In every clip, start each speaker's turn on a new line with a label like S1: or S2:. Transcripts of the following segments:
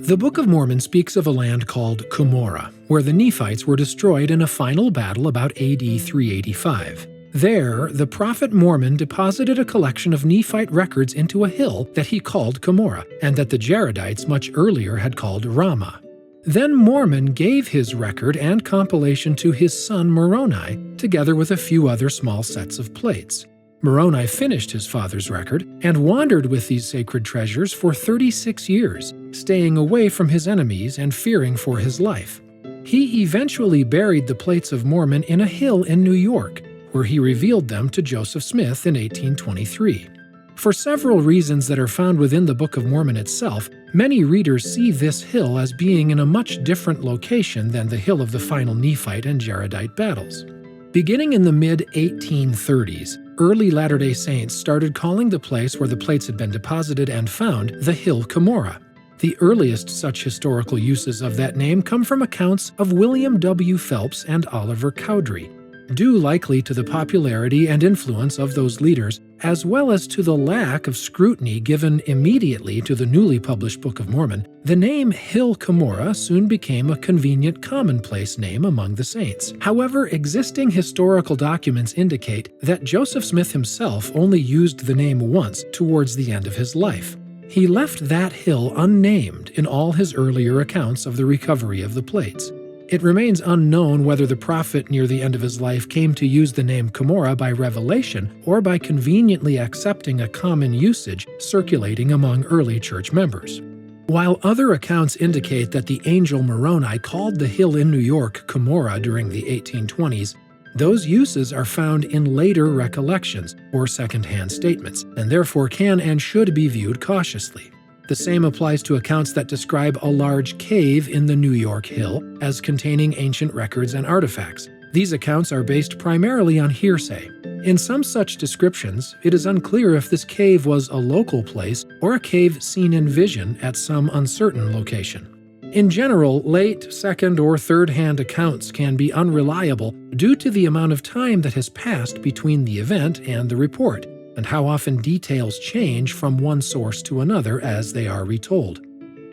S1: The Book of Mormon speaks of a land called Cumorah, where the Nephites were destroyed in a final battle about AD 385. There, the prophet Mormon deposited a collection of Nephite records into a hill that he called Cumorah, and that the Jaredites much earlier had called Ramah. Then Mormon gave his record and compilation to his son Moroni, together with a few other small sets of plates. Moroni finished his father's record and wandered with these sacred treasures for 36 years, staying away from his enemies and fearing for his life. He eventually buried the plates of Mormon in a hill in New York, where he revealed them to Joseph Smith in 1823. For several reasons that are found within the Book of Mormon itself, many readers see this hill as being in a much different location than the hill of the final Nephite and Jaredite battles. Beginning in the mid-1830s, early Latter-day Saints started calling the place where the plates had been deposited and found the Hill Cumorah. The earliest such historical uses of that name come from accounts of William W. Phelps and Oliver Cowdery. Due likely to the popularity and influence of those leaders, as well as to the lack of scrutiny given immediately to the newly published Book of Mormon, the name Hill Cumorah soon became a convenient commonplace name among the saints. However, existing historical documents indicate that Joseph Smith himself only used the name once towards the end of his life. He left that hill unnamed in all his earlier accounts of the recovery of the plates. It remains unknown whether the prophet near the end of his life came to use the name Cumorah by revelation or by conveniently accepting a common usage circulating among early church members. While other accounts indicate that the angel Moroni called the hill in New York Cumorah during the 1820s, those uses are found in later recollections or second-hand statements, and therefore can and should be viewed cautiously. The same applies to accounts that describe a large cave in the New York Hill as containing ancient records and artifacts. These accounts are based primarily on hearsay. In some such descriptions, it is unclear if this cave was a local place or a cave seen in vision at some uncertain location. In general, late, second, or third-hand accounts can be unreliable due to the amount of time that has passed between the event and the report, and how often details change from one source to another as they are retold.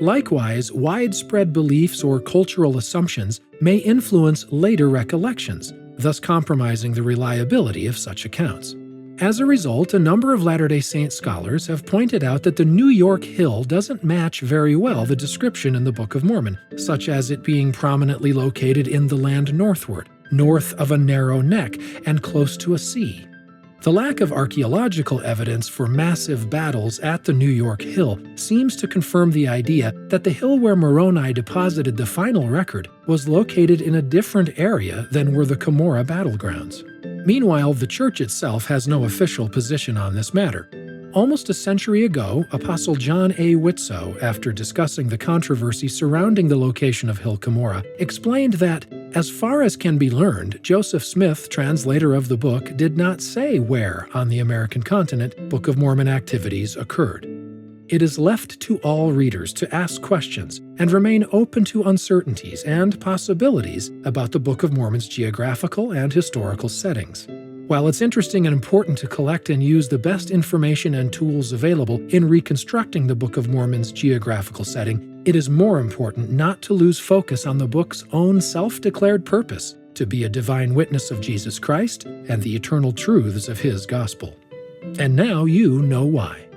S1: Likewise, widespread beliefs or cultural assumptions may influence later recollections, thus compromising the reliability of such accounts. As a result, a number of Latter-day Saint scholars have pointed out that the New York Hill doesn't match very well the description in the Book of Mormon, such as it being prominently located in the land northward, north of a narrow neck, and close to a sea. The lack of archaeological evidence for massive battles at the New York Hill seems to confirm the idea that the hill where Moroni deposited the final record was located in a different area than were the Cumorah battlegrounds. Meanwhile, the church itself has no official position on this matter. Almost a century ago, Apostle John A. Whitsoe, after discussing the controversy surrounding the location of Hill Cumorah, explained that, as far as can be learned, Joseph Smith, translator of the book, did not say where on the American continent Book of Mormon activities occurred. It is left to all readers to ask questions and remain open to uncertainties and possibilities about the Book of Mormon's geographical and historical settings. While it's interesting and important to collect and use the best information and tools available in reconstructing the Book of Mormon's geographical setting, it is more important not to lose focus on the book's own self-declared purpose to be a divine witness of Jesus Christ and the eternal truths of His gospel. And now you know why.